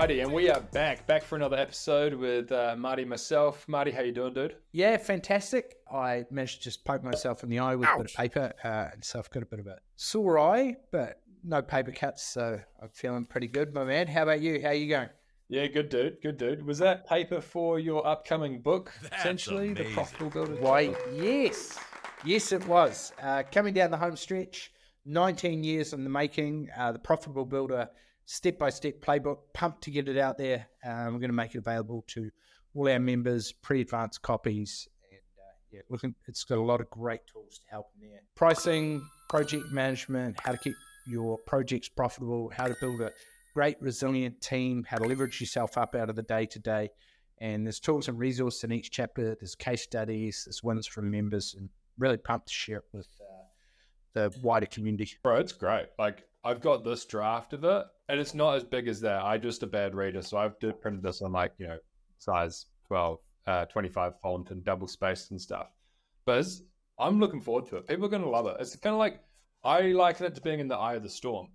Alrighty, and we are back for another episode with Marty and myself. Marty, how you doing, dude? Yeah, fantastic. I managed to just poke myself in the eye with a bit of paper, and so I've got a bit of a sore eye, but no paper cuts, so I'm feeling pretty good, my man. How about you? How you going? Yeah, good dude, good dude. Was that paper for your upcoming book, essentially, amazing. The Profitable Builder? Why, yes. Yes, it was. Coming down the home stretch, 19 years in the making, the Profitable Builder step-by-step playbook, pumped to get it out there. We're going to make it available to all our members, pre-advanced copies. And it's got a lot of great tools to help in there. Pricing, project management, how to keep your projects profitable, how to build a great resilient team, how to leverage yourself up out of the day-to-day. And there's tools and resources in each chapter. There's case studies, there's ones from members, and really pumped to share it with the wider community. Bro, it's great. Like, I've got this draft of it, and it's not as big as that. I'm just a bad reader, so I've printed this on size 12, 25 font and double spaced and stuff. But I'm looking forward to it. People are going to love it. It's kind of like, I liken it to being in the eye of the storm.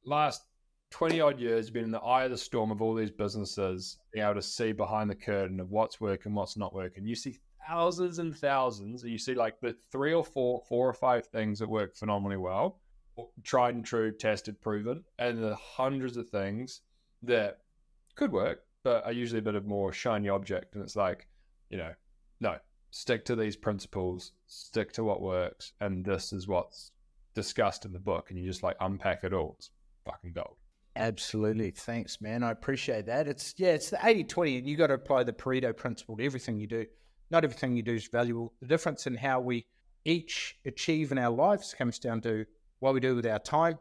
Last 20 odd years, you've been in the eye of the storm of all these businesses, being able to see behind the curtain of what's working, what's not working. You see thousands and thousands, and you see like the four or five things that work phenomenally well, tried and true, tested, proven, and the hundreds of things that could work, but are usually a bit of more shiny object. And it's like, no, stick to these principles, stick to what works, and this is what's discussed in the book, and you just like unpack it all. It's fucking gold. Absolutely. Thanks, man. I appreciate that. It's the 80-20, and you got to apply the Pareto principle to everything you do. Not everything you do is valuable. The difference in how we each achieve in our lives comes down to what we do with our time.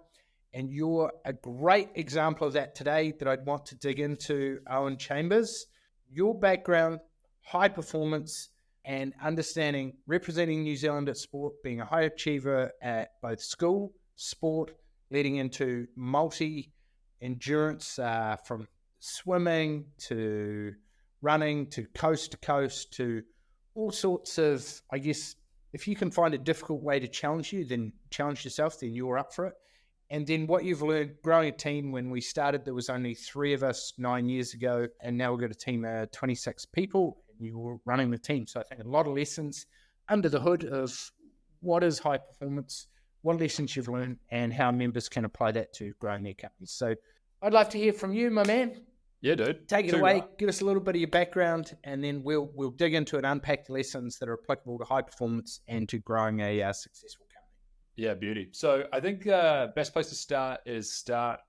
And you're a great example of that today that I'd want to dig into, Owen Chambers. Your background, high performance, and understanding, representing New Zealand at sport, being a high achiever at both school, sport, leading into multi-endurance from swimming to running to coast to all sorts of, I guess, if you can find a difficult way to challenge you, then challenge yourself, then you're up for it. And then what you've learned growing a team. When we started, there was only 3 of us 9 years ago, and now we've got a team of 26 people, and you were running the team. So I think a lot of lessons under the hood of what is high performance, what lessons you've learned, and how members can apply that to growing their companies. So I'd love to hear from you, my man. Yeah, dude. Take it away. Give us a little bit of your background, and then we'll dig into it, unpack the lessons that are applicable to high performance and to growing a successful company. Yeah, beauty. So I think best place to start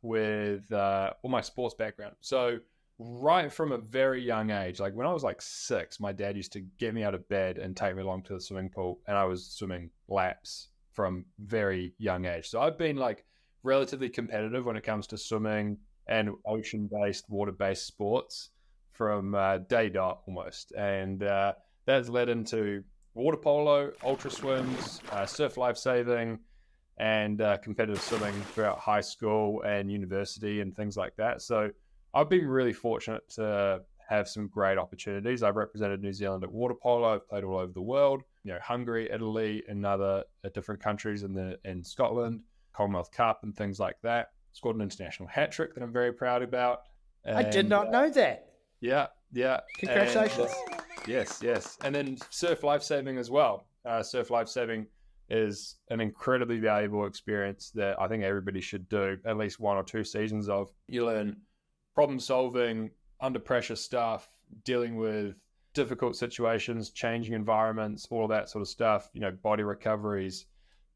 with all my sports background. So right from a very young age, like when I was like 6, my dad used to get me out of bed and take me along to the swimming pool, and I was swimming laps from very young age. So I've been like relatively competitive when it comes to swimming and ocean-based, water-based sports from day dot almost. And that's led into water polo, ultra swims, surf lifesaving, and competitive swimming throughout high school and university and things like that. So I've been really fortunate to have some great opportunities. I've represented New Zealand at water polo. I've played all over the world, Hungary, Italy, and other different countries in Scotland, Commonwealth Cup and things like that. Scored an international hat-trick that I'm very proud about. I did not know that. Yeah. Congratulations. And, yes. And then surf lifesaving as well. Surf lifesaving is an incredibly valuable experience that I think everybody should do at least 1 or 2 seasons of. You learn problem solving, under pressure stuff, dealing with difficult situations, changing environments, all of that sort of stuff, body recoveries,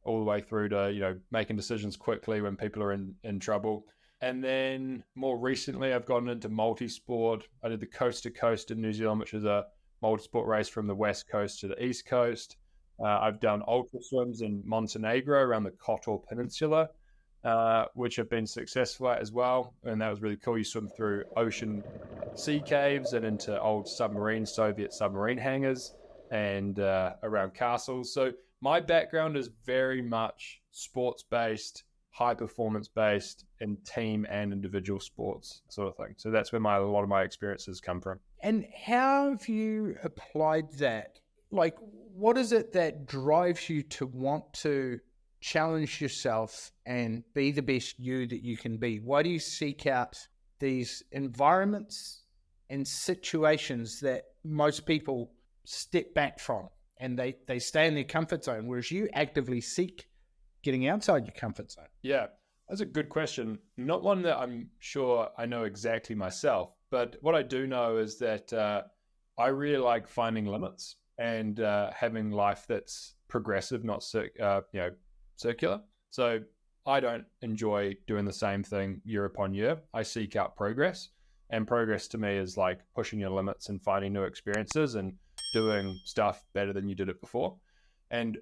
all the way through to, making decisions quickly when people are in trouble. And then more recently, I've gotten into multi-sport. I did the Coast to Coast in New Zealand, which is a multi-sport race from the West Coast to the East Coast. I've done ultra swims in Montenegro around the Kotor Peninsula, which have been successful at as well. And that was really cool. You swim through ocean sea caves and into old Soviet submarine hangars and around castles. So my background is very much sports-based, high-performance-based, in team and individual sports sort of thing. So that's where a lot of my experiences come from. And how have you applied that? Like, what is it that drives you to want to challenge yourself and be the best you that you can be? Why do you seek out these environments and situations that most people step back from, and they stay in their comfort zone, whereas you actively seek getting outside your comfort zone? Yeah, that's a good question. Not one that I'm sure I know exactly myself, but what I do know is that I really like finding limits and having life that's progressive, not circular. So I don't enjoy doing the same thing year upon year. I seek out progress, and progress to me is like pushing your limits and finding new experiences and doing stuff better than you did it before. And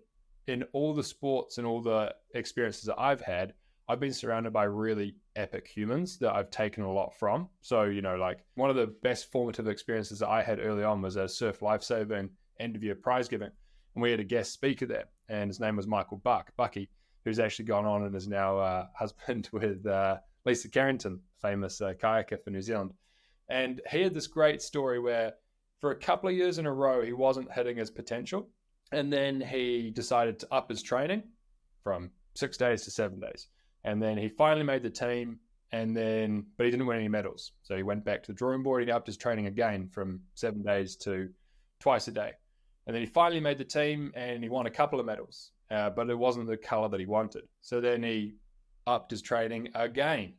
in all the sports and all the experiences that I've had, I've been surrounded by really epic humans that I've taken a lot from. So, like one of the best formative experiences that I had early on was a surf lifesaving end of year prize giving. And we had a guest speaker there, and his name was Bucky, who's actually gone on and is now husband with Lisa Carrington, famous kayaker for New Zealand. And he had this great story where for a couple of years in a row, he wasn't hitting his potential. And then he decided to up his training from 6 days to 7 days. And then he finally made the team, but he didn't win any medals. So he went back to the drawing board. He upped his training again from 7 days to twice a day. And then he finally made the team and he won a couple of medals, but it wasn't the color that he wanted. So then he upped his training again.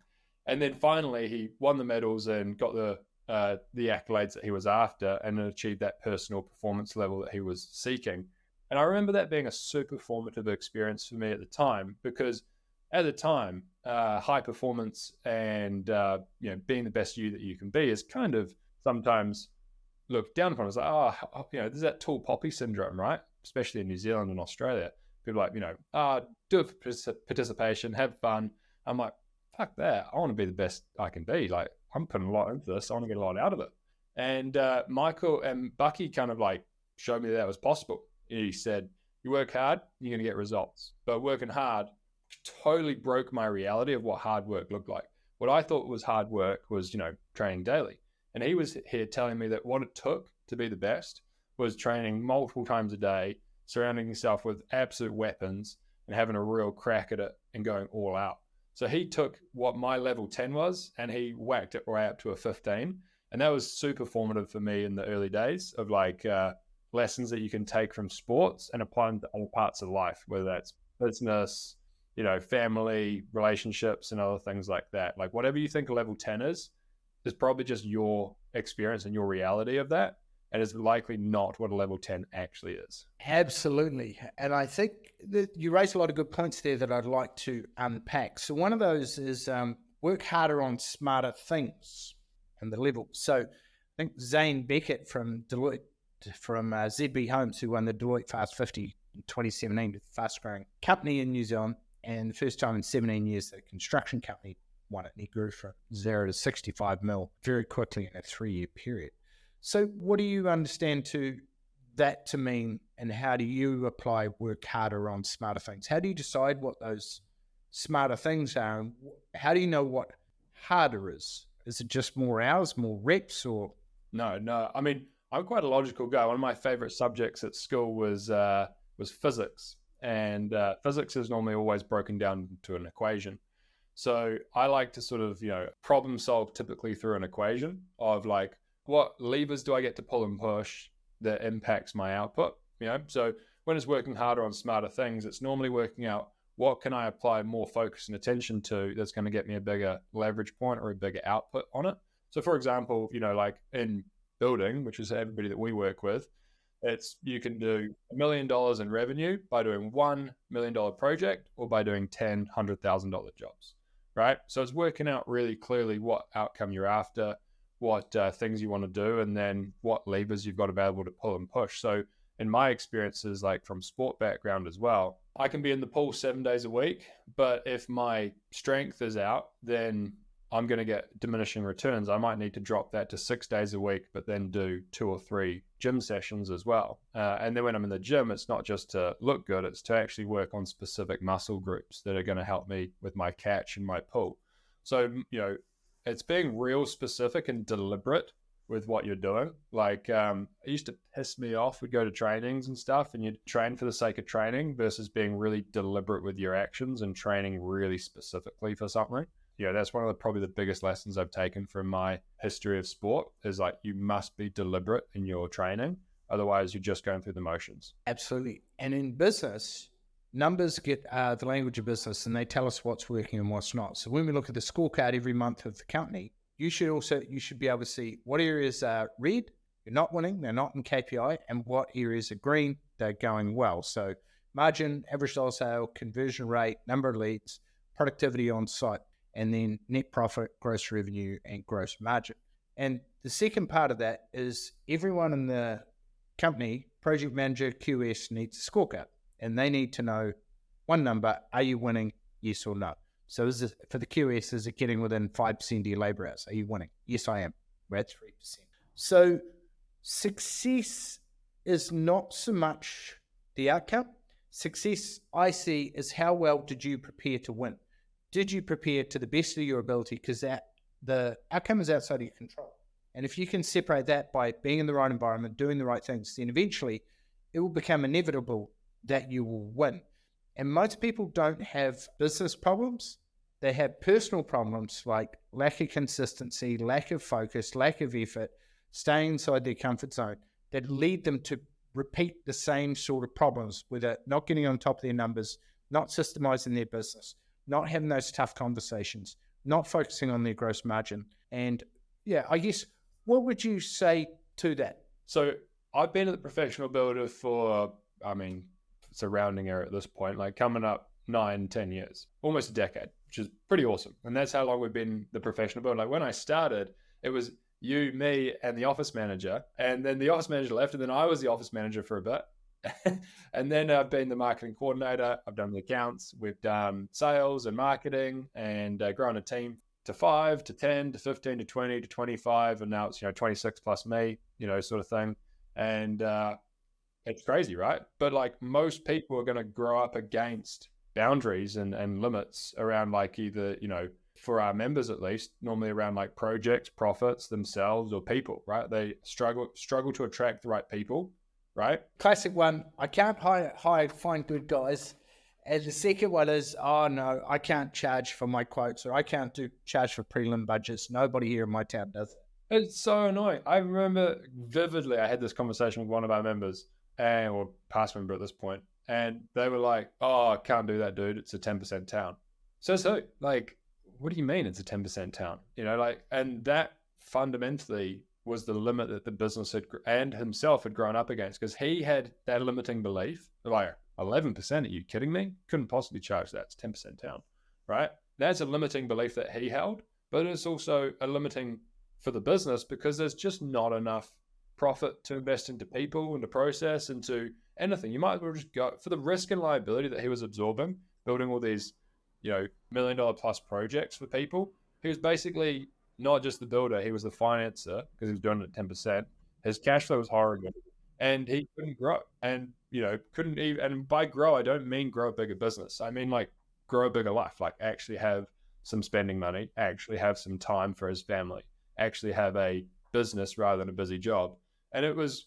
And then finally he won the medals and got the accolades that he was after and achieved that personal performance level that he was seeking. And I remember that being a super formative experience for me at the time, because at the time, high performance and being the best you that you can be is kind of sometimes looked down upon. It's like, there's that tall poppy syndrome, right? Especially in New Zealand and Australia. People are like, do it for participation, have fun. I'm like, fuck that. I want to be the best I can be. Like, I'm putting a lot into this. I want to get a lot out of it. And Michael and Bucky kind of like showed me that was possible. He said, you work hard, you're going to get results. But working hard totally broke my reality of what hard work looked like. What I thought was hard work was, training daily. And he was here telling me that what it took to be the best was training multiple times a day, surrounding yourself with absolute weapons and having a real crack at it and going all out. So he took what my level 10 was and he whacked it right up to a 15. And that was super formative for me in the early days of like lessons that you can take from sports and apply them to other parts of life, whether that's business, family, relationships, and other things like that. Like whatever you think a level 10 is probably just your experience and your reality of that. And is likely not what a level 10 actually is. Absolutely. And I think that you raised a lot of good points there that I'd like to unpack. So one of those is work harder on smarter things and the level. So I think Zane Beckett from Deloitte, from ZB Homes, who won the Deloitte Fast 50 in 2017, the fast growing company in New Zealand. And the first time in 17 years, the construction company won it. And he grew from 0 to 65 mil very quickly in a 3-year period. So what do you understand that to mean, and how do you apply work harder on smarter things? How do you decide what those smarter things are? And how do you know what harder is? Is it just more hours, more reps, or? No. I mean, I'm quite a logical guy. One of my favorite subjects at school was physics. And physics is normally always broken down to an equation. So I like to sort of, problem solve typically through an equation of like, what levers do I get to pull and push that impacts my output? So when it's working harder on smarter things, it's normally working out what can I apply more focus and attention to that's going to get me a bigger leverage point or a bigger output on it. So for example, like in building, which is everybody that we work with, you can do $1 million in revenue by doing $1 million project or by doing 10 $100,000 jobs, right? So it's working out really clearly what outcome you're after, what things you want to do, and then what levers you've got available to pull and push. So in my experiences, like from sport background as well, I can be in the pool 7 days a week, but if my strength is out, then I'm going to get diminishing returns. I might need to drop that to 6 days a week, but then do 2 or 3 gym sessions as well. And then when I'm in the gym, it's not just to look good, it's to actually work on specific muscle groups that are going to help me with my catch and my pull. So, it's being real specific and deliberate with what you're doing. Like, it used to piss me off. We'd go to trainings and stuff and you'd train for the sake of training versus being really deliberate with your actions and training really specifically for something. that's one of probably the biggest lessons I've taken from my history of sport is like, you must be deliberate in your training. Otherwise, you're just going through the motions. Absolutely. And in business, numbers get the language of business, and they tell us what's working and what's not. So when we look at the scorecard every month of the company, you should be able to see what areas are red, you're not winning, they're not in KPI, and what areas are green, they're going well. So margin, average dollar sale, conversion rate, number of leads, productivity on site, and then net profit, gross revenue, and gross margin. And the second part of that is everyone in the company, project manager, QS, needs a scorecard, and they need to know one number: are you winning? Yes or no. So for the QS, is it getting within 5% of your labor hours? Are you winning? Yes, I am. We're at 3%. So success is not so much the outcome. Success, I see, is how well did you prepare to win? Did you prepare to the best of your ability? Because the outcome is outside of your control. And if you can separate that by being in the right environment, doing the right things, then eventually it will become inevitable that you will win. And most people don't have business problems. They have personal problems like lack of consistency, lack of focus, lack of effort, staying inside their comfort zone, that lead them to repeat the same sort of problems, whether not getting on top of their numbers, not systemizing their business, not having those tough conversations, not focusing on their gross margin. And yeah, I guess, what would you say to that? So I've been at the professional builder for, it's a rounding error at this point, like coming up 9-10 years, almost a decade, which is pretty awesome. And that's how long we've been the professional builder. Like when I started, it was you, me, and the office manager. And then the office manager left, and then I was the office manager for a bit. And then I've been the marketing coordinator. I've done the accounts. We've done sales and marketing, and grown a team to 5 to 10 to 15 to 20 to 25. And now it's, 26 plus me, sort of thing. And it's crazy, right? But like most people are going to grow up against boundaries and limits around like either, for our members at least, normally around like projects, profits, themselves, or people, right? They struggle to attract the right people, right? Classic one, I can't find good guys. And the second one is, oh no, I can't charge for my quotes, or I can't charge for prelim budgets. Nobody here in my town does it. It's so annoying. I remember vividly, I had this conversation with one of our members, or past member at this point, and they were like, oh, I can't do that, dude. It's a 10% town. So like, what do you mean it's a 10% town? And that fundamentally was the limit that the business had and himself had grown up against, because he had that limiting belief, like 11%, are you kidding me? Couldn't possibly charge that. It's 10% town, right? That's a limiting belief that he held, but it's also a limiting for the business because there's just not enough profit to invest into people, into process, into anything. You might as well just go for the risk and liability that he was absorbing, building all these, $1 million plus projects for people. He was basically not just the builder, he was the financer because he was doing it at 10%. His cash flow was horrible and he couldn't grow. And, couldn't even, and by grow, I don't mean grow a bigger business. I mean like grow a bigger life, like actually have some spending money, actually have some time for his family, actually have a business rather than a busy job. And it was,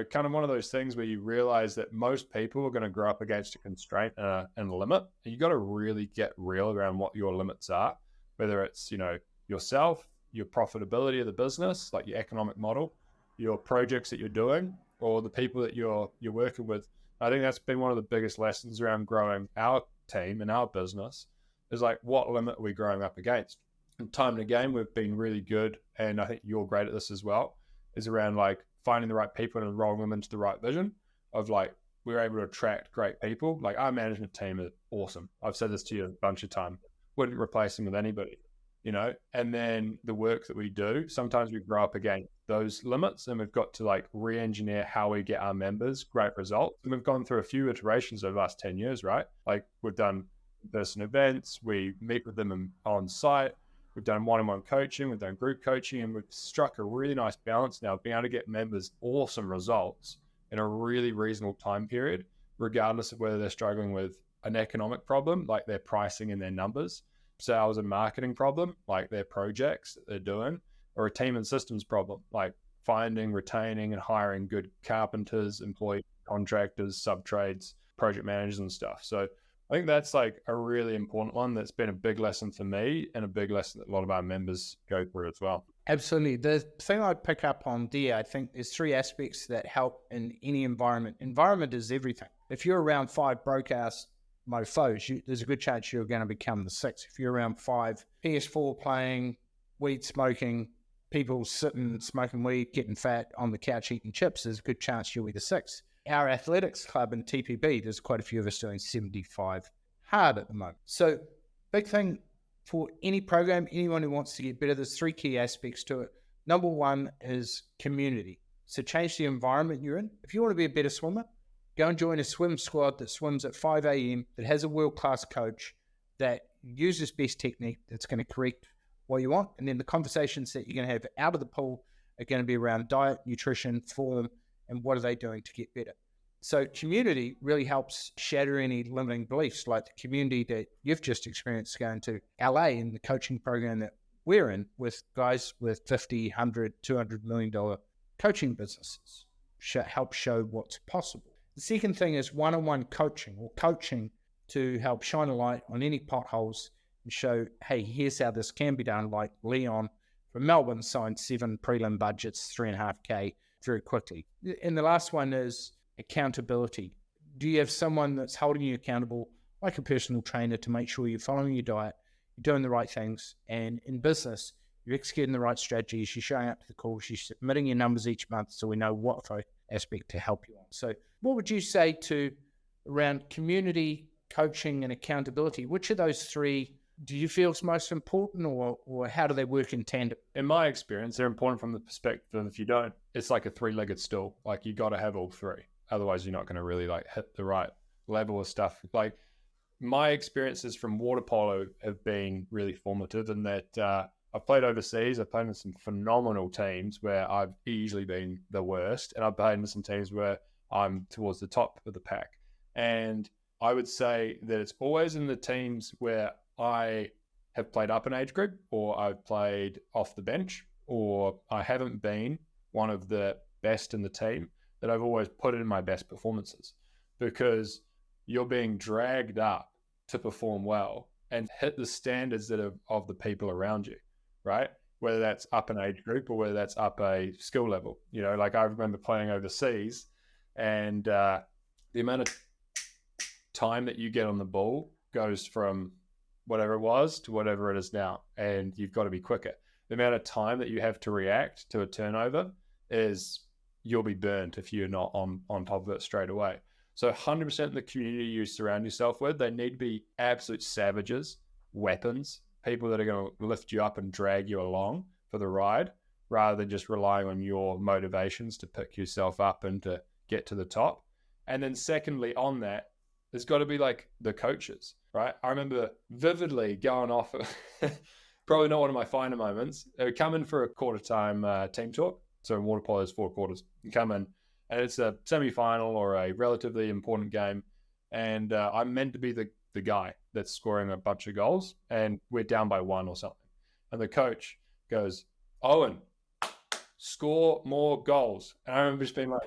kind of one of those things where you realize that most people are going to grow up against a constraint and a limit. And you got to really get real around what your limits are, whether it's, yourself, your profitability of the business, like your economic model, your projects that you're doing, or the people that you're working with. I think that's been one of the biggest lessons around growing our team and our business is like, what limit are we growing up against? And time and again, we've been really good. And I think you're great at this as well, is around like finding the right people and enrolling them into the right vision of like, we're able to attract great people. Like our management team is awesome. I've said this to you a bunch of times. Wouldn't replace them with anybody, and then the work that we do, sometimes we grow up against those limits and we've got to like re-engineer how we get our members great results. And we've gone through a few iterations over the last 10 years, right? Like we've done in-person events, we meet with them on site, we've done one-on-one coaching, we've done group coaching, and we've struck a really nice balance now of being able to get members awesome results in a really reasonable time period, regardless of whether they're struggling with an economic problem, like their pricing and their numbers, sales and marketing problem, like their projects that they're doing, or a team and systems problem, like finding, retaining, and hiring good carpenters, employee contractors, sub-trades, project managers and stuff. So I think that's like a really important one that's been a big lesson for me and a big lesson that a lot of our members go through as well. Absolutely. The thing I'd pick up on there, I think there's three aspects that help in any environment. Environment is everything. If you're around five broke-ass mofos, there's a good chance you're going to become the six. If you're around five PS4 playing, weed smoking, people sitting smoking weed, getting fat on the couch eating chips, there's a good chance you'll be the six. Our athletics club in TPB, there's quite a few of us doing 75 hard at the moment. So big thing for any program, anyone who wants to get better, there's three key aspects to it. Number one is community. So change the environment you're in. If you want to be a better swimmer, go and join a swim squad that swims at 5 a.m., that has a world-class coach, that uses best technique, that's going to correct what you want. And then the conversations that you're going to have out of the pool are going to be around diet, nutrition, form, and what are they doing to get better. So community really helps shatter any limiting beliefs, like the community that you've just experienced going to LA in the coaching program that we're in with guys with 50, 100, $200 million coaching businesses. Help show what's possible. The second thing is one-on-one coaching, or coaching to help shine a light on any potholes and show, hey, here's how this can be done, like Leon from Melbourne signed 7 prelim budgets, 3.5K very quickly. And the last one is accountability. Do you have someone that's holding you accountable, like a personal trainer, to make sure you're following your diet, you're doing the right things, and in business, you're executing the right strategies, you're showing up to the calls, you're submitting your numbers each month so we know what aspect to help you on. So what would you say to around community, coaching, and accountability? Which of those three do you feel is most important, or how do they work in tandem? In my experience, they're important from the perspective of if you don't, it's like a three-legged stool. Like you got to have all three. Otherwise, you're not going to really like hit the right level of stuff. Like my experiences from water polo have been really formative in that I've played overseas. I've played in some phenomenal teams where I've easily been the worst. And I've played in some teams where I'm towards the top of the pack. And I would say that it's always in the teams where I have played up an age group, or I've played off the bench, or I haven't been one of the best in the team, that I've always put in my best performances, because you're being dragged up to perform well and hit the standards that are of the people around you, right? Whether that's up an age group or whether that's up a skill level. You know, like I remember playing overseas, and the amount of time that you get on the ball goes from whatever it was to whatever it is now, and you've got to be quicker. The amount of time that you have to react to a turnover is, you'll be burnt if you're not on top of it straight away. So 100% the community you surround yourself with, they need to be absolute savages, weapons, people that are going to lift you up and drag you along for the ride, rather than just relying on your motivations to pick yourself up and to get to the top. And then secondly, on that, there's got to be like the coaches, right? I remember vividly going off, probably not one of my finer moments. They would come in for a quarter-time team talk. So in water polo, there's 4 quarters. You come in, and it's a semi-final or a relatively important game, and I'm meant to be the guy that's scoring a bunch of goals, and we're down by 1 or something. And the coach goes, Owen, score more goals. And I remember just being like,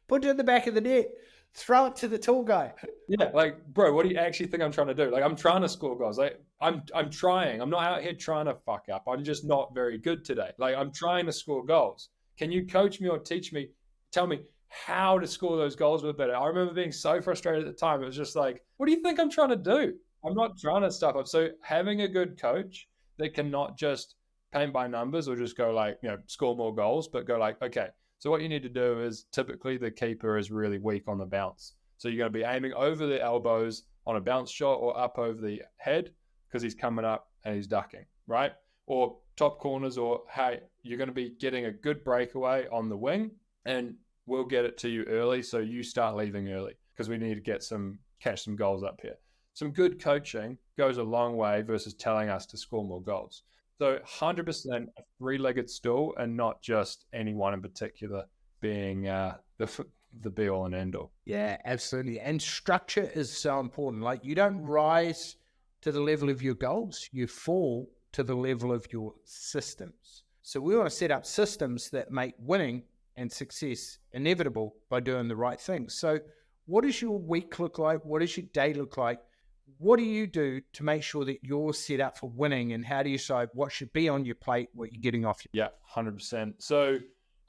put it in the back of the net. Throw it to the tall guy. Yeah, like, bro, what do you actually think I'm trying to do? Like, I'm trying to score goals. Like, I'm trying. I'm not out here trying to fuck up. I'm just not very good today. Like, I'm trying to score goals. Can you coach me or teach me, tell me how to score those goals a bit better? I remember being so frustrated at the time. It was just like, what do you think I'm trying to do? I'm not trying to stuff up. So having a good coach that can not just paint by numbers or just go like, score more goals, but go like, okay, so what you need to do is, typically the keeper is really weak on the bounce. So you're going to be aiming over the elbows on a bounce shot or up over the head because he's coming up and he's ducking, right? Or top corners, or hey, you're going to be getting a good breakaway on the wing and we'll get it to you early, so you start leaving early because we need to catch some goals up here. Some good coaching goes a long way versus telling us to score more goals. So 100% a 3-legged stool, and not just any one in particular being the be all and end all. Yeah, absolutely. And structure is so important. Like, you don't rise to the level of your goals, you fall to the level of your systems. So we want to set up systems that make winning and success inevitable by doing the right things. So What does your week look like? What does your day look like? What do you do to make sure that you're set up for winning? And how do you decide what should be on your plate, what you're getting off your Yeah, 100%. So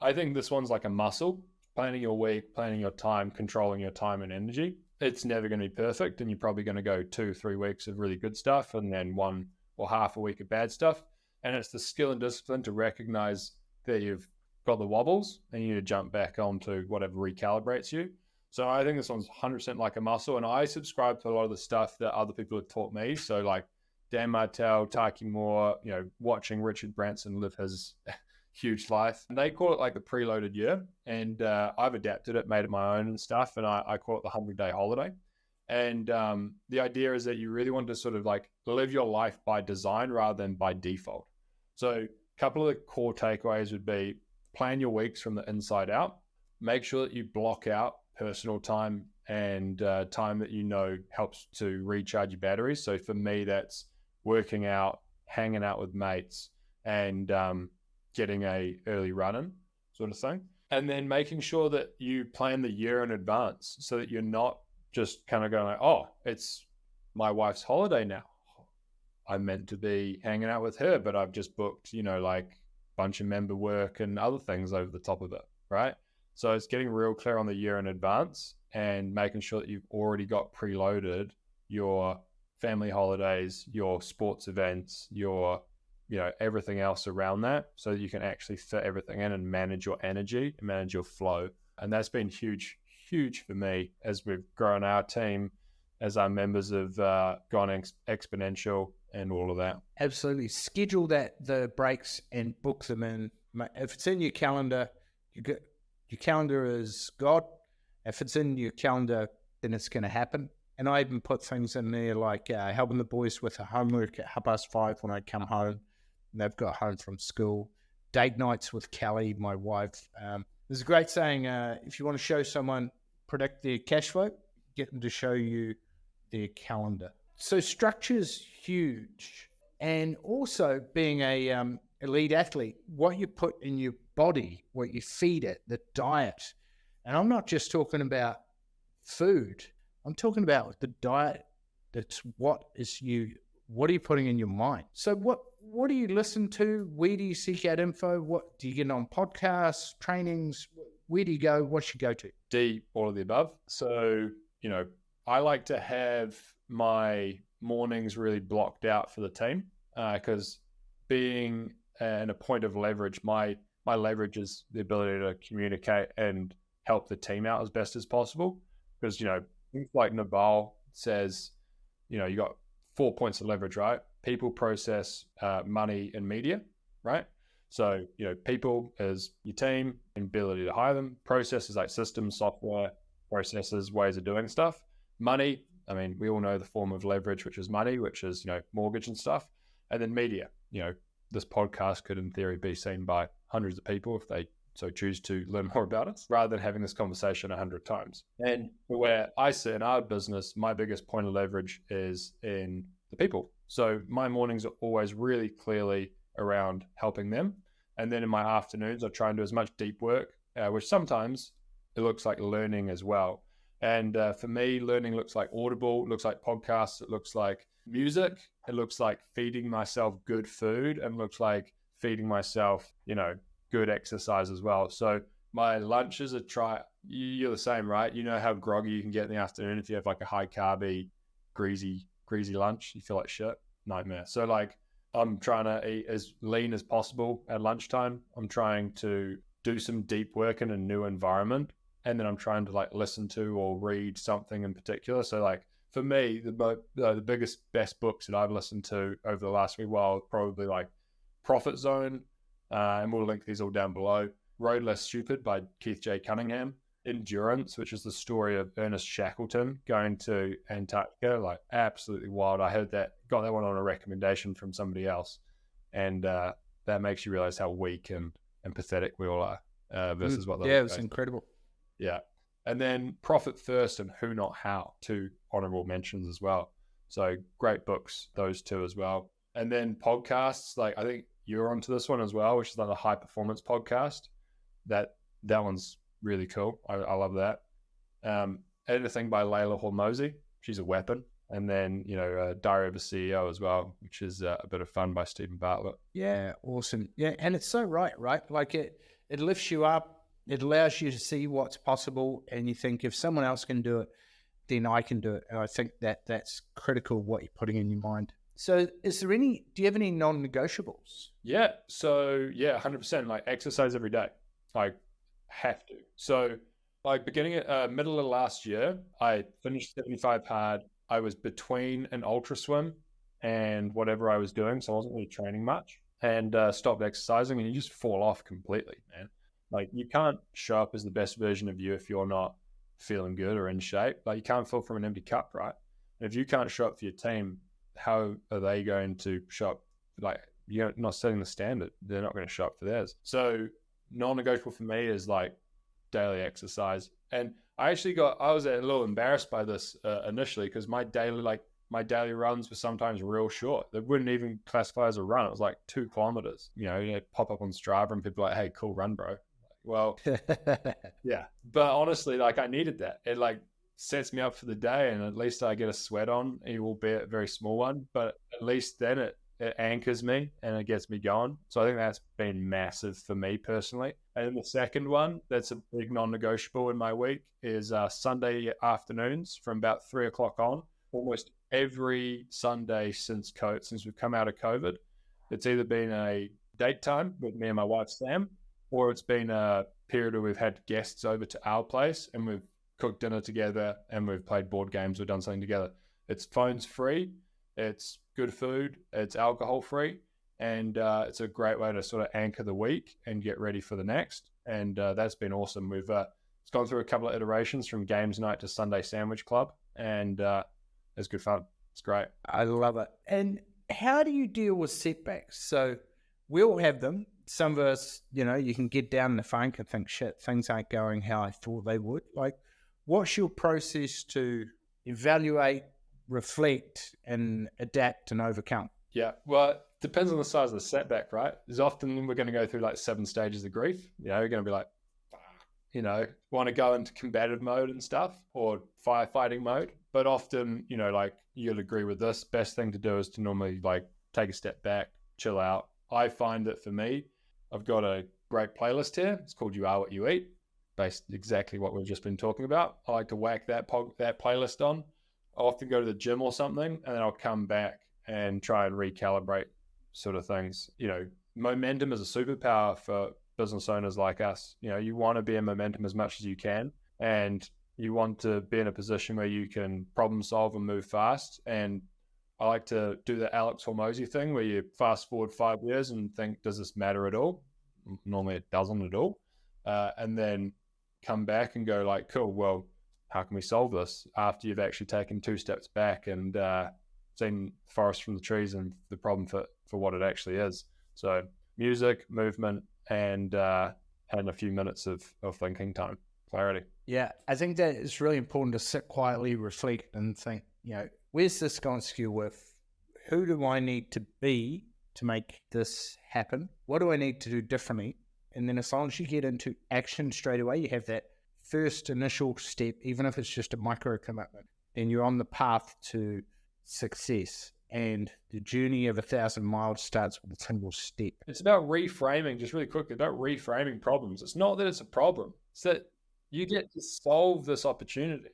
I think this one's like a muscle. Planning your week, planning your time, controlling your time and energy. It's never going to be perfect, and you're probably going to go 2-3 weeks of really good stuff and then 1 or half a week of bad stuff. And it's the skill and discipline to recognize that you've got the wobbles and you need to jump back onto whatever recalibrates you. So I think this one's 100% like a muscle, and I subscribe to a lot of the stuff that other people have taught me. So like Dan Martell, Taki Moore, watching Richard Branson live his huge life. And they call it like the preloaded year. And I've adapted it, made it my own and stuff. And I call it the 100-day holiday. And the idea is that you really want to sort of like live your life by design rather than by default. So a couple of the core takeaways would be plan your weeks from the inside out. Make sure that you block out personal time and time that helps to recharge your batteries. So for me, that's working out, hanging out with mates, and getting a early run-in sort of thing. And then making sure that you plan the year in advance so that you're not just kind of going like, oh, it's my wife's holiday now. I'm meant to be hanging out with her, but I've just booked, like a bunch of member work and other things over the top of it, right? So it's getting real clear on the year in advance and making sure that you've already got preloaded your family holidays, your sports events, your everything else around that, so that you can actually fit everything in and manage your energy and manage your flow. And that's been huge for me as we've grown our team, as our members have gone exponential and all of that. Absolutely. Schedule the breaks and book them in. If it's in your calendar, your calendar is God. If it's in your calendar, then it's going to happen. And I even put things in there like helping the boys with the homework at 5:30 when I come home. And they've got home from school. Date nights with Kelly, my wife. There's a great saying, if you want to show someone, predict their cash flow, get them to show you their calendar. So structure's huge. And also being a elite athlete, what you put in your body, what you feed it, the diet. And I'm not just talking about food. I'm talking about the diet. That's what are you putting in your mind? So what do you listen to? Where do you seek out info? What do you get on podcasts, trainings? Where do you go? What's your go-to? D, all of the above. So, I like to have my mornings really blocked out for the team because being in a point of leverage, my leverage is the ability to communicate and help the team out as best as possible. Because, things like Naval says, you got 4 points of leverage, right? People, process, money, and media, right? So, people is your team, ability to hire them. Process is like systems, software, processes, ways of doing stuff. Money, I mean, we all know the form of leverage, which is money, which is, mortgage and stuff. And then media, this podcast could in theory be seen by hundreds of people if they so choose to learn more about us, rather than having this conversation 100 times. And where I sit in our business, my biggest point of leverage is in the people. So my mornings are always really clearly around helping them. And then in my afternoons, I try and do as much deep work, which sometimes it looks like learning as well. And for me, learning looks like Audible, looks like podcasts, it looks like music, it looks like feeding myself good food, and looks like feeding myself, good exercise as well. So my lunches you're the same, right? You know how groggy you can get in the afternoon if you have like a high carby, greasy lunch. You feel like shit, nightmare. So like I'm trying to eat as lean as possible at lunchtime. I'm trying to do some deep work in a new environment. And then I'm trying to like listen to or read something in particular. So like for me, the biggest, best books that I've listened to over the last wee while are probably like Profit Zone, and we'll link these all down below. Road Less Stupid by Keith J. Cunningham. Endurance, which is the story of Ernest Shackleton going to Antarctica, like absolutely wild. I got that one on a recommendation from somebody else. And that makes you realize how weak and pathetic we all are versus what they it was incredible. Yeah. And then Profit First and Who Not How, 2 honorable mentions as well. So great books, those 2 as well. And then podcasts, like I think you're onto this one as well, which is like a high performance podcast. That one's really cool. I love that. anything by Layla Hormozy. She's a weapon. And then, Diary of a CEO as well, which is a bit of fun by Stephen Bartlett. Yeah, awesome. Yeah, and it's so right? Like it lifts you up. It allows you to see what's possible, and you think if someone else can do it, then I can do it. And I think that's critical what you're putting in your mind. So do you have any non-negotiables? Yeah. So, 100%. Like exercise every day. Like have to. So like middle of last year, I finished 75 hard. I was between an ultra swim and whatever I was doing. So I wasn't really training much and stopped exercising, and you just fall off completely, man. Like you can't show up as the best version of you if you're not feeling good or in shape. Like you can't fill from an empty cup, right? And if you can't show up for your team, how are they going to show up? Like you're not setting the standard. They're not going to show up for theirs. So non-negotiable for me is like daily exercise. And I was a little embarrassed by this initially because my daily runs were sometimes real short. They wouldn't even classify as a run. It was like 2 kilometers. You pop up on Strava and people are like, hey, cool run, bro. Well, yeah. But honestly, like I needed that. It like sets me up for the day, and at least I get a sweat on, albeit a very small one. But at least then it anchors me and it gets me going. So I think that's been massive for me personally. And then the second one that's a big non-negotiable in my week is Sunday afternoons from about 3 o'clock on. Almost every Sunday since we've come out of COVID, it's either been a date time with me and my wife Sam, or it's been a period where we've had guests over to our place and we've cooked dinner together and we've played board games or done something together. It's phones free, it's good food, it's alcohol free, and it's a great way to sort of anchor the week and get ready for the next. And that's been awesome. It's gone through a couple of iterations from games night to Sunday sandwich club, and it's good fun. It's great. I love it. And how do you deal with setbacks? So we all have them. Some of us, you can get down in the funk and think, shit, things aren't going how I thought they would. Like, what's your process to evaluate, reflect, and adapt and overcome? Yeah, well, it depends on the size of the setback, right? There's often we're going to go through like 7 stages of grief. You're going to be like, want to go into combative mode and stuff or firefighting mode. But often, like you'll agree with this, best thing to do is to normally like take a step back, chill out. I find that for me, I've got a great playlist here. It's called You Are What You Eat, based exactly what we've just been talking about. I like to whack that playlist on. I often go to the gym or something, and then I'll come back and try and recalibrate sort of things. Momentum is a superpower for business owners like us. You want to be in momentum as much as you can, and you want to be in a position where you can problem solve and move fast. And I like to do the Alex Hormozy thing where you fast forward 5 years and think, does this matter at all? Normally it doesn't at all. And then come back and go like, cool, well, how can we solve this after you've actually taken 2 steps back and seen the forest from the trees and the problem for what it actually is. So music, movement, and a few minutes of thinking time, clarity. Yeah, I think that it's really important to sit quietly, reflect, and think, where's this going to skew with? Who do I need to be to make this happen? What do I need to do differently? And then as long as you get into action straight away, you have that first initial step, even if it's just a micro commitment, then you're on the path to success. And the journey of 1,000 miles starts with a single step. It's about reframing, just really quickly, about reframing problems. It's not that it's a problem. It's that you get to solve this opportunity,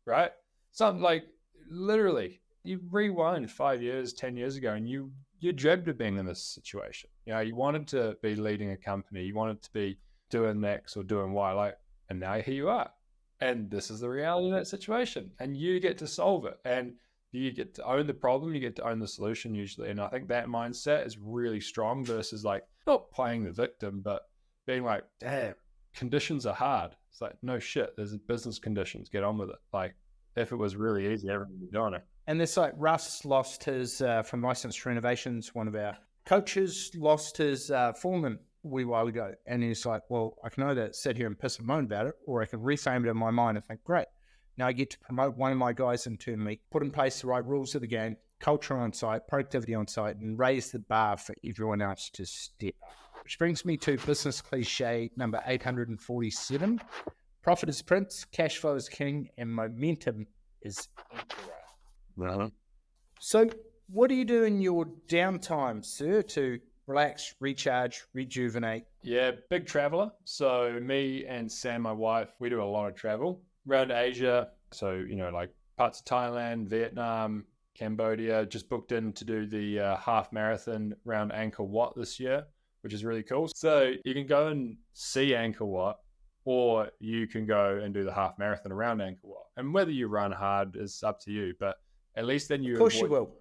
right? Something like literally you rewind 5 years, 10 years ago, and you dreamt of being in this situation. You wanted to be leading a company. You wanted to be doing X or doing Y, and now here you are. And this is the reality of that situation. And you get to solve it. And you get to own the problem, you get to own the solution usually. And I think that mindset is really strong versus like not playing the victim, but being like, damn, conditions are hard. It's like, no shit, there's business conditions, get on with it. Like if it was really easy, everyone would be doing it. And there's like Russ lost his, from Licensed Renovations, one of our coaches lost his foreman a wee while ago. And he's like, well, I can either sit here and piss and moan about it, or I can reframe it in my mind and think, great, now I get to promote one of my guys internally, put in place the right rules of the game, culture on site, productivity on site, and raise the bar for everyone else to step up. Which brings me to business cliche number 847. Profit is prince, cash flow is king, and momentum is emperor. So what do you do in your downtime, sir, to relax, recharge, rejuvenate? Yeah, big traveler. So me and Sam, my wife, we do a lot of travel around Asia. So, like parts of Thailand, Vietnam, Cambodia. Just booked in to do the half marathon around Angkor Wat this year, which is really cool. So you can go and see Angkor Wat, or you can go and do the half marathon around Angkor Wat. And whether you run hard is up to you, but at least then you Of course you will.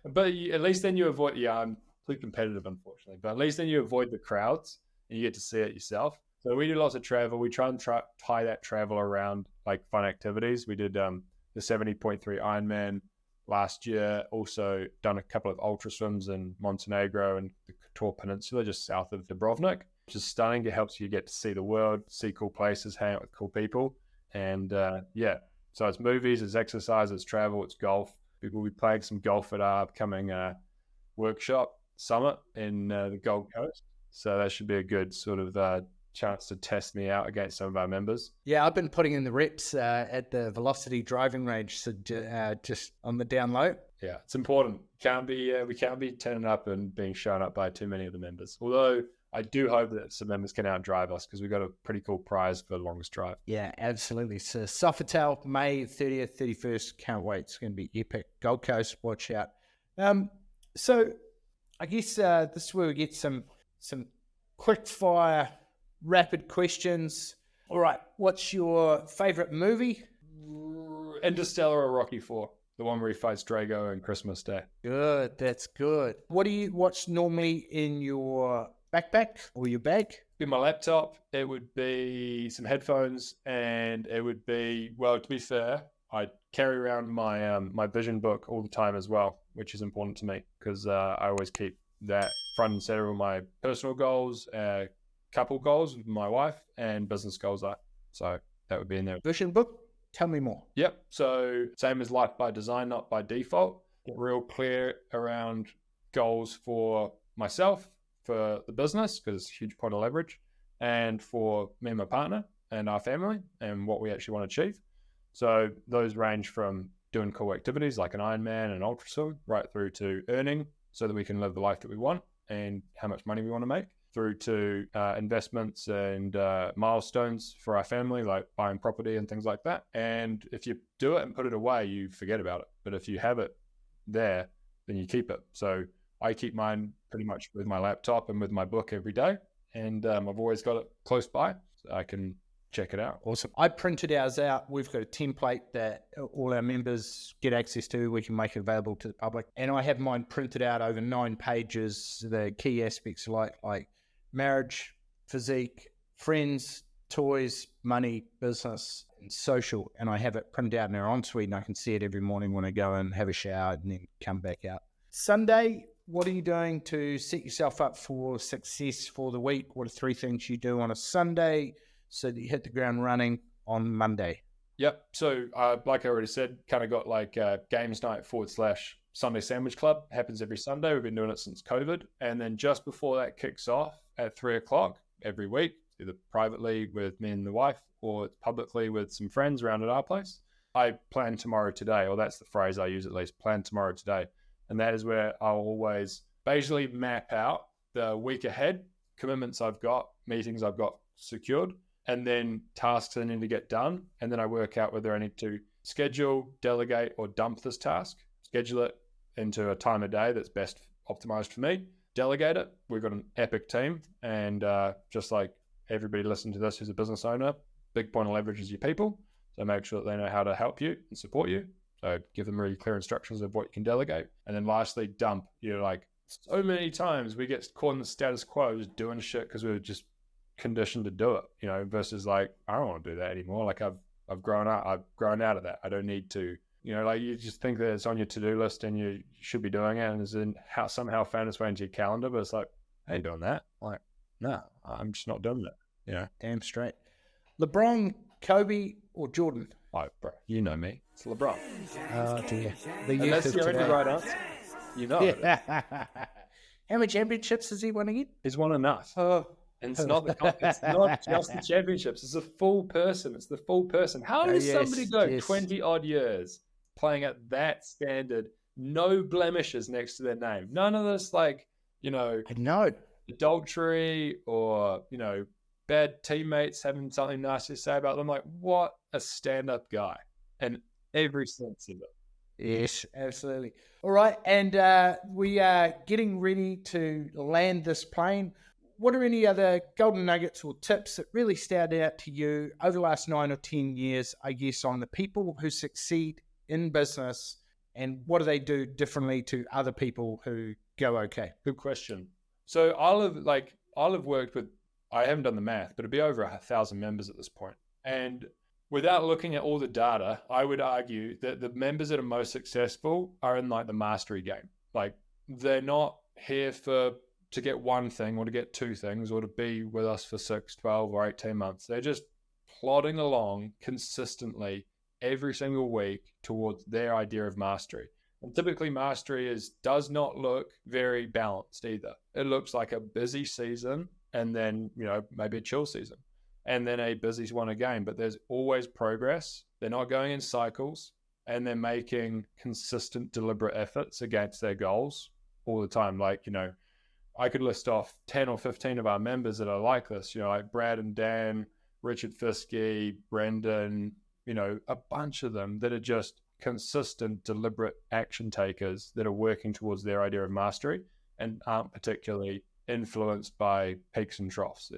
But at least then you avoid, I'm too competitive, unfortunately, but at least then you avoid the crowds and you get to see it yourself. So we do lots of travel. We try and tie that travel around like fun activities. We did the 70.3 Ironman last year, also done a couple of ultra swims in Montenegro and the Kotor Peninsula, just south of Dubrovnik, which is stunning. It helps you get to see the world, see cool places, hang out with cool people. And so it's movies, it's exercise, it's travel, it's golf. We'll be playing some golf at our upcoming workshop summit in the Gold Coast. So that should be a good sort of chance to test me out against some of our members. Yeah, I've been putting in the reps at the Velocity driving range, so just on the down low. Yeah, it's important. We can't be turning up and being shown up by too many of the members. Although I do hope that some members can outdrive us because we've got a pretty cool prize for the longest drive. Yeah, absolutely. So Sofitel, May 30th, 31st. Can't wait. It's going to be epic. Gold Coast, watch out. So I guess this is where we get some quick fire, rapid questions. All right, what's your favorite movie? Interstellar or Rocky IV, the one where he fights Drago on Christmas Day. Good, that's good. What do you watch normally in your backpack or your bag? Be my laptop, it would be some headphones, and it would be, well, to be fair, I carry around my vision book all the time as well, which is important to me because I always keep that front and center of my personal goals, couple goals with my wife, and business goals are. So that would be in there. Vision book? Tell me more. Yep. So same as life by design, not by default. Get real clear around goals for myself, for the business, because it's a huge point of leverage, and for me and my partner and our family and what we actually want to achieve. So those range from doing cool activities like an Ironman and ultra swim, right through to earning so that we can live the life that we want and how much money we want to make, through to investments and milestones for our family, like buying property and things like that. And if you do it and put it away, you forget about it. But if you have it there, then you keep it. So I keep mine pretty much with my laptop and with my book every day. And I've always got it close by so I can check it out. Awesome. I printed ours out. We've got a template that all our members get access to. We can make it available to the public. And I have mine printed out over 9 pages. The key aspects like marriage, physique, friends, toys, money, business, and social. And I have it printed out in our ensuite, and I can see it every morning when I go and have a shower and then come back out. Sunday, what are you doing to set yourself up for success for the week? What are 3 things you do on a Sunday so that you hit the ground running on Monday? Yep. So like I already said, kind of got like games night / Sunday Sandwich Club. Happens every Sunday. We've been doing it since COVID. And then just before that kicks off at 3:00 every week, either privately with me and the wife or publicly with some friends around at our place, I plan tomorrow today, or that's the phrase I use at least, plan tomorrow today. And that is where I'll always basically map out the week ahead, commitments I've got, meetings I've got secured, and then tasks I need to get done. And then I work out whether I need to schedule, delegate, or dump this task, schedule it into a time of day that's best optimized for me, delegate it. We've got an epic team. And just like everybody listening to this who's a business owner, big point of leverage is your people. So make sure that they know how to help you and support you. So give them really clear instructions of what you can delegate. And then lastly, dump. You're like, so many times we get caught in the status quo just doing shit because we were just conditioned to do it, versus like, I don't want to do that anymore. Like I've grown up, I've grown out of that. I don't need to, like you just think that it's on your to-do list and you should be doing it and it's somehow found its way into your calendar, but it's like, I ain't doing that. Like, no, I'm just not doing that. Damn straight. LeBron, Kobe, or Jordan? Oh, bro, you know me. It's LeBron. Oh dear. The And youth that's of the only today. right answer. You know it. How many championships has he won again? He's won enough. Oh, And it's not it's not just the championships. It's a full person. It's the full person. How does somebody go 20 odd years playing at that standard, no blemishes next to their name? None of this, like, you know, I know. adultery or, you know, bad teammates having something nice to say about them. Like, what a stand-up guy in every sense of it. Yes, absolutely. All right, and we are getting ready to land this plane. What are any other golden nuggets or tips that really stand out to you over the last 9 or 10 years, I guess, on the people who succeed in business, and what do they do differently to other people who go okay? Good question. So I'll have worked with, I haven't done the math, but it'd be over 1,000 members at this point. And without looking at all the data, I would argue that the members that are most successful are in like the mastery game. Like, they're not here to get one thing or to get two things or to be with us for 6, 12 or 18 months. They're just plodding along consistently every single week towards their idea of mastery. And typically mastery does not look very balanced either. It looks like a busy season and then, you know, maybe a chill season and then a busy one again, but there's always progress. They're not going in cycles and they're making consistent, deliberate efforts against their goals all the time. Like, you know, I could list off 10 or 15 of our members that are like this, you know, like Brad and Dan, Richard Fiskey, Brendan, you know, a bunch of them that are just consistent, deliberate action takers that are working towards their idea of mastery and aren't particularly influenced by peaks and troughs.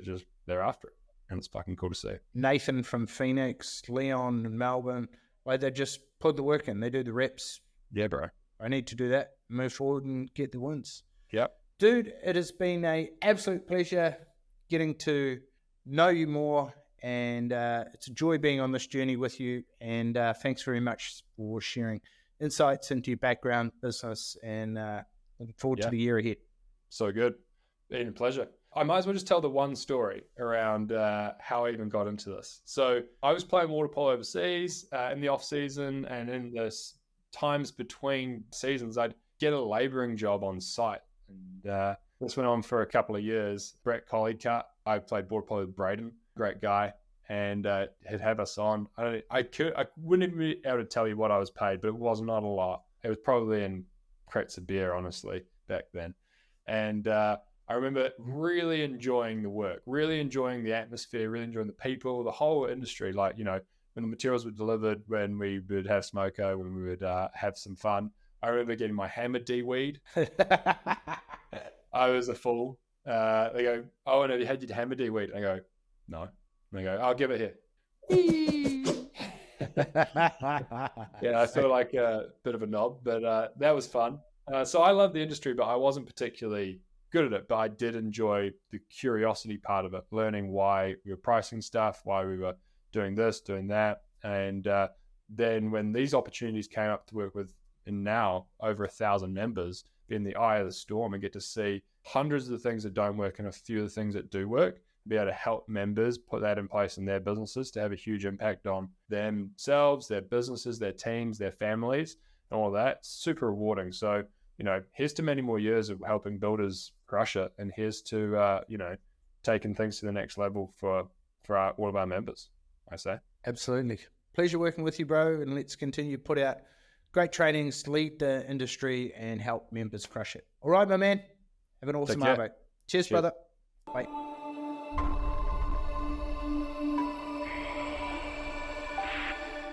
They're after it. And it's fucking cool to see. Nathan from Phoenix, Leon in Melbourne, like, they just put the work in. They do the reps. Yeah, bro. I need to do that, move forward and get the wins. Yep. Dude, it has been an absolute pleasure getting to know you more, and it's a joy being on this journey with you, and thanks very much for sharing insights into your background, business, and looking forward to the year ahead. So good. Been a pleasure. I might as well just tell the one story around how I even got into this. So I was playing water polo overseas in the off season, and in this times between seasons, I'd get a laboring job on site. And this went on for a couple of years. Brett Collicutt, I played water polo with Braden, great guy, and he'd have us on. I wouldn't even be able to tell you what I was paid, but it was not a lot. It was probably in crates of beer, honestly, back then. And I remember really enjoying the work, really enjoying the atmosphere, really enjoying the people, the whole industry. Like, you know, when the materials were delivered, when we would have smoko, when we would have some fun. I remember getting my hammer D-weed. I was a fool. They go, "Owen, have you had your hammer D-weed?" I go, "No." And they go, "I'll give it here." Yeah, I feel like a bit of a knob, but that was fun. So I love the industry, but I wasn't particularly good at it. But I did enjoy the curiosity part of it, learning why we were pricing stuff, why we were doing this, doing that. And then when these opportunities came up to work with, and now over 1,000 members, be in the eye of the storm and get to see hundreds of the things that don't work and a few of the things that do work, be able to help members put that in place in their businesses to have a huge impact on themselves, their businesses, their teams, their families, and all of that. Super rewarding. So, you know, here's to many more years of helping builders crush it, and here's to, you know, taking things to the next level for all of our members, I say. Absolutely. Pleasure working with you, bro, and let's continue to put out great trainings, lead the industry, and help members crush it. All right, my man. Have an awesome hour. Cheers, brother. Bye.